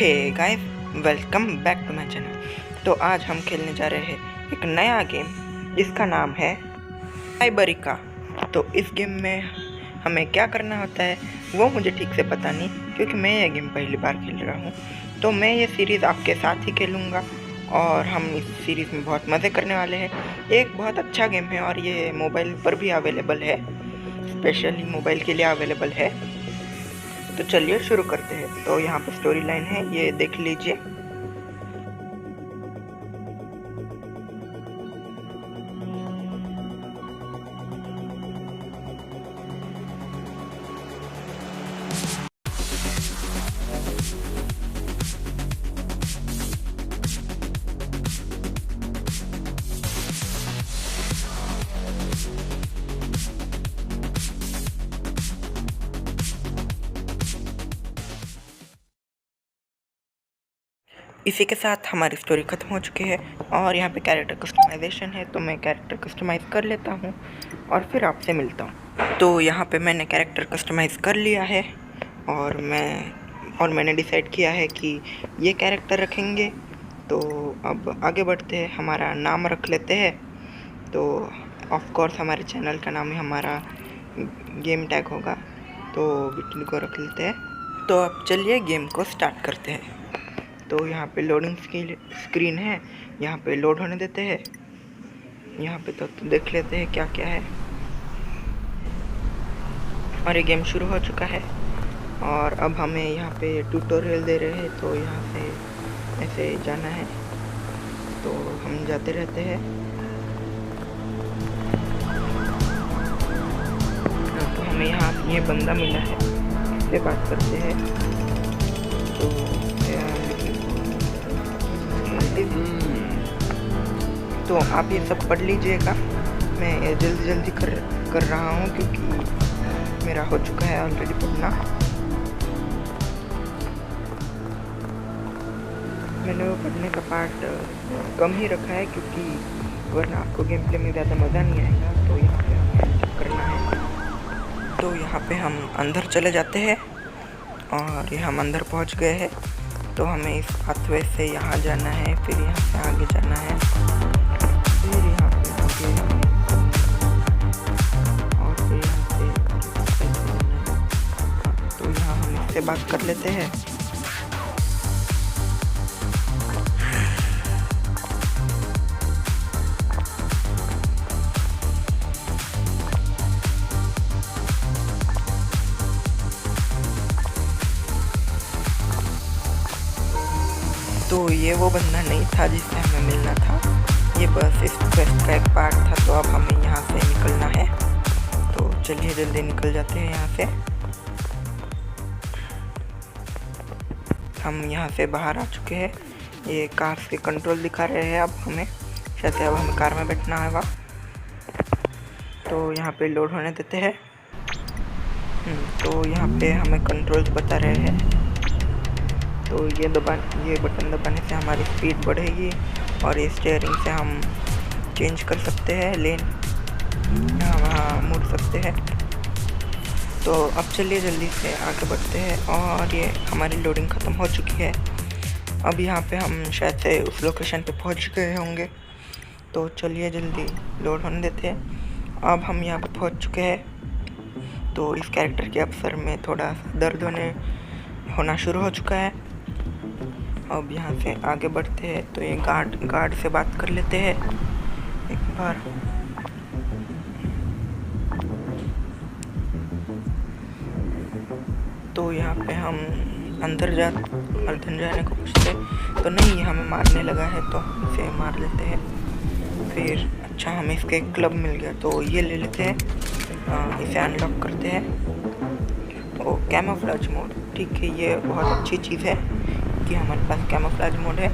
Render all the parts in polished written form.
Hey guys, welcome back to my channel. तो आज हम खेलने जा रहे हैं एक नया गेम जिसका नाम है साइबरिका। तो इस गेम में हमें क्या करना होता है वो मुझे ठीक से पता नहीं, क्योंकि मैं ये गेम पहली बार खेल रहा हूँ। तो मैं ये सीरीज़ आपके साथ ही खेलूँगा और हम इस सीरीज़ में बहुत मज़े करने वाले हैं। एक बहुत अच्छा गेम है और ये मोबाइल पर भी अवेलेबल है, स्पेशली मोबाइल के लिए अवेलेबल है। तो चलिए शुरू करते हैं। तो यहाँ पे स्टोरी लाइन है, ये देख लीजिए। इसी के साथ हमारी स्टोरी ख़त्म हो चुकी है और यहाँ पे कैरेक्टर कस्टमाइजेशन है, तो मैं कैरेक्टर कस्टमाइज़ कर लेता हूँ और फिर आपसे मिलता हूँ। तो यहाँ पे मैंने कैरेक्टर कस्टमाइज़ कर लिया है और मैंने डिसाइड किया है कि ये कैरेक्टर रखेंगे। तो अब आगे बढ़ते हैं, हमारा नाम रख लेते हैं। तो ऑफ कोर्स हमारे चैनल का नाम ही हमारा गेम टैग होगा, तो बिट्टू को रख लेते हैं। तो अब चलिए गेम को स्टार्ट करते हैं। तो यहाँ पे लोडिंग स्क्रीन है, यहाँ पे लोड होने देते हैं। यहाँ पे तो देख लेते हैं क्या क्या है। और ये गेम शुरू हो चुका है और अब हमें यहाँ पे ट्यूटोरियल दे रहे हैं। तो यहाँ से ऐसे जाना है, तो हम जाते रहते हैं। तो हमें यहाँ ये बंदा मिला है, इससे बात करते हैं। तो आप ये सब पढ़ लीजिएगा, मैं ये जल्दी कर रहा हूँ क्योंकि मेरा हो चुका है ऑलरेडी पढ़ना। मैंने वो पढ़ने का पार्ट कम ही रखा है क्योंकि वरना आपको गेम प्ले में ज़्यादा मज़ा नहीं आएगा। तो यहाँ पे हमें करना है। तो यहाँ पे हम अंदर चले जाते हैं और ये हम अंदर पहुँच गए हैं। तो हमें इस पाथवे से यहाँ जाना है, फिर यहाँ से आगे जाना है, फिर यहाँ पे आगे और फिर यहाँ से जाना है। तो यहाँ हम इससे बात कर लेते हैं। तो ये वो बंदा नहीं था जिससे हमें मिलना था, ये बस इस क्वेस्ट का एक पार्ट था। तो अब हमें यहाँ से निकलना है, तो चलिए जल्दी निकल जाते हैं यहाँ से। हम यहाँ से बाहर आ चुके हैं। ये कार से कंट्रोल दिखा रहे हैं अब हमें, शायद अब हमें कार में बैठना होगा। तो यहाँ पे लोड होने देते हैं। तो यहाँ पे हमें कंट्रोल्स बता रहे हैं। तो ये बटन दबाने से हमारी स्पीड बढ़ेगी और ये स्टीयरिंग से हम चेंज कर सकते हैं लेन, यहाँ वहाँ मुड़ सकते हैं। तो अब चलिए जल्दी से आगे बढ़ते हैं और ये हमारी लोडिंग ख़त्म हो चुकी है। अब यहाँ पे हम शायद से उस लोकेशन पे पहुँच गए होंगे। तो चलिए जल्दी लोड होने देते हैं। अब हम यहाँ पे पहुँच चुके हैं। तो इस कैरेक्टर के अब सर में थोड़ा दर्द होना शुरू हो चुका है। अब यहाँ से आगे बढ़ते हैं। तो ये गार्ड से बात कर लेते हैं एक बार। तो यहाँ पे हम अंदर जाने को पूछते, तो नहीं, ये हमें मारने लगा है, तो हम इसे मार लेते हैं। फिर अच्छा हमें इसका एक क्लब मिल गया, तो ये ले लेते हैं, इसे अनलॉक करते हैं। ओ कैमोफ्लेज मोड, ठीक है, ये बहुत अच्छी चीज़ है कि हमारे पास कैमोफ्लेज मोड है।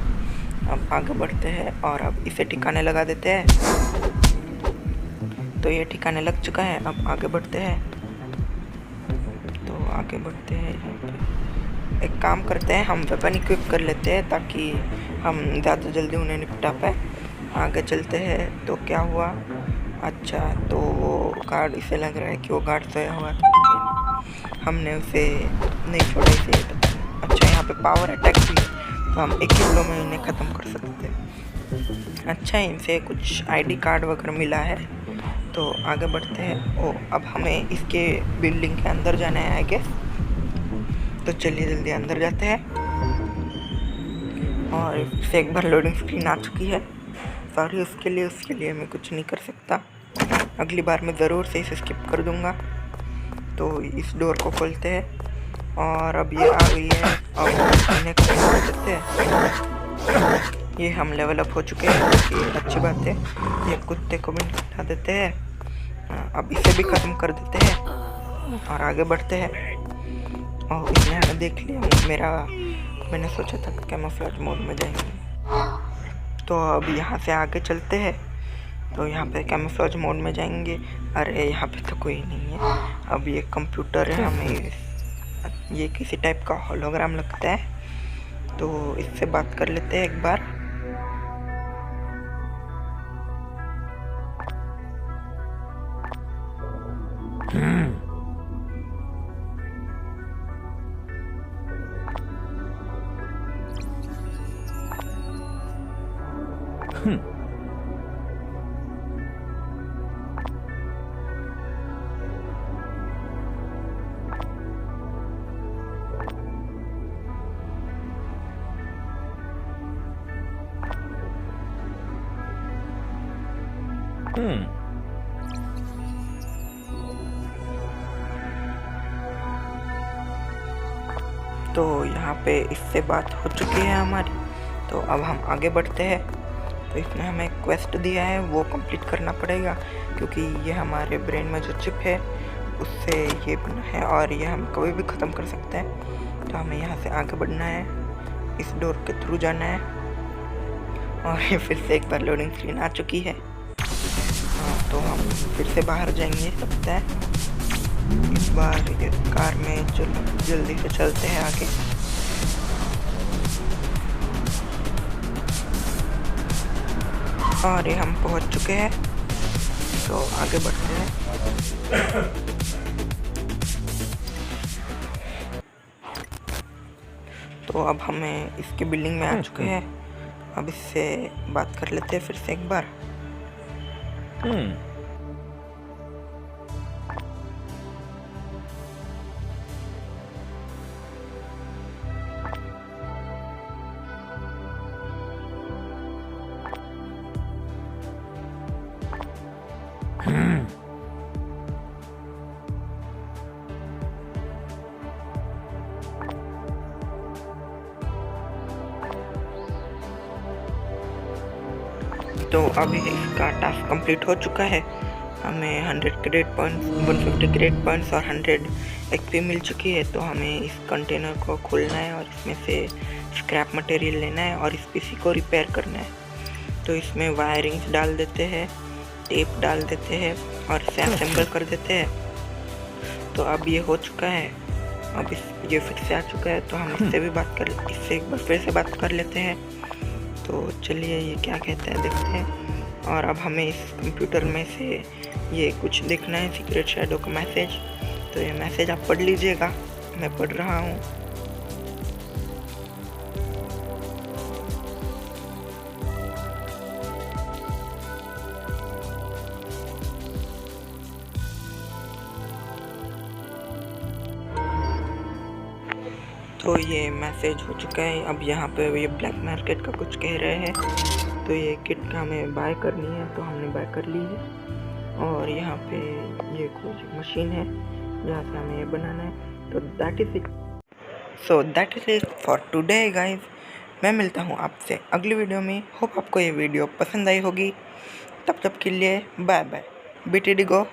अब आगे बढ़ते हैं और अब इसे ठिकाने लगा देते हैं। तो ये ठिकाने लग चुका है। अब आगे बढ़ते हैं। तो आगे बढ़ते हैं, एक काम करते हैं, हम वेपन इक्विप कर लेते हैं ताकि हम ज़्यादा जल्दी उन्हें निपटा पाए। आगे चलते हैं। तो क्या हुआ, अच्छा तो वो गार्ड, इसे लग रहा है कि वो गार्ड सोया हुआ था, हमने उसे नहीं छोड़ा इसे। अच्छा यहाँ पे पावर अटैक भी है, तो हम एक ही ब्लो में इन्हें ख़त्म कर सकते हैं। अच्छा, इनसे कुछ आईडी कार्ड वगैरह मिला है, तो आगे बढ़ते हैं। अब हमें इसके बिल्डिंग के अंदर जाना है आई गेस, तो चलिए जल्दी अंदर जाते हैं। और इससे एक बार लोडिंग स्क्रीन आ चुकी है। सॉरी उसके लिए मैं कुछ नहीं कर सकता, अगली बार मैं ज़रूर से इसे स्किप कर दूंगा। तो इस डोर को खोलते हैं और अब ये आ गई है। अब इन्हें ख़त्म कर देते हैं। ये हम लेवल अप हो चुके हैं, ये अच्छी बात है। ये कुत्ते को भी हटा देते हैं, अब इसे भी ख़त्म कर देते हैं और आगे बढ़ते हैं। और इसने हमें देख लिया। मैंने सोचा था कैमोफ्लेज मोड में जाएंगे, तो अब यहाँ से आगे चलते हैं। तो यहाँ पे कैमोफ्लेज मोड में जाएंगे। अरे यहाँ पे तो कोई नहीं है। अब ये कंप्यूटर है, हमें ये किसी टाइप का होलोग्राम लगता है, तो इससे बात कर लेते हैं एक बार। तो यहाँ पे इससे बात हो चुकी है हमारी, तो अब हम आगे बढ़ते हैं। तो इसने हमें क्वेस्ट दिया है, वो कंप्लीट करना पड़ेगा, क्योंकि ये हमारे ब्रेन में जो चिप है उससे ये बना है और ये हम कभी भी ख़त्म कर सकते हैं। तो हमें यहाँ से आगे बढ़ना है, इस डोर के थ्रू जाना है। और ये फिर से एक बार लोडिंग स्क्रीन आ चुकी है। तो हम फिर से बाहर जाएंगे लगता है। इस बार ये कार में जल्दी से चलते हैं आगे। और ये हम पहुंच चुके हैं, तो आगे बढ़ते हैं। तो अब हमें इसकी बिल्डिंग में आ चुके हैं। अब इससे बात कर लेते हैं फिर से एक बार। तो अभी इसका टास्क कंप्लीट हो चुका है। हमें 100 क्रेडिट पॉइंट्स, 150 क्रेडिट पॉइंट्स और 100 एक्सपी मिल चुकी है। तो हमें इस कंटेनर को खोलना है और इसमें से स्क्रैप मटेरियल लेना है और इस पीसी को रिपेयर करना है। तो इसमें वायरिंग्स डाल देते हैं, टेप डाल देते हैं और इसे असेंबल कर देते हैं। तो अब ये हो चुका है। अब ये फिर से आ चुका है, तो हम इससे एक बार फिर से बात कर लेते हैं। तो चलिए ये क्या कहते हैं देखते हैं। और अब हमें इस कंप्यूटर में से ये कुछ देखना है, सीक्रेट शैडो का मैसेज। तो ये मैसेज आप पढ़ लीजिएगा, मैं पढ़ रहा हूँ। तो ये मैसेज हो चुका है। अब यहाँ पे ये ब्लैक मार्केट का कुछ कह रहे हैं, तो ये किट का हमें बाय करनी है, तो हमने बाय कर ली है। और यहाँ पे ये कुछ मशीन है जहाँ से हमें ये बनाना है। तो that is it. So that is it for today guys. मैं मिलता हूँ आपसे अगली वीडियो में। होप आपको ये वीडियो पसंद आई होगी। तब तक के लिए बाय बाय। BTD गो।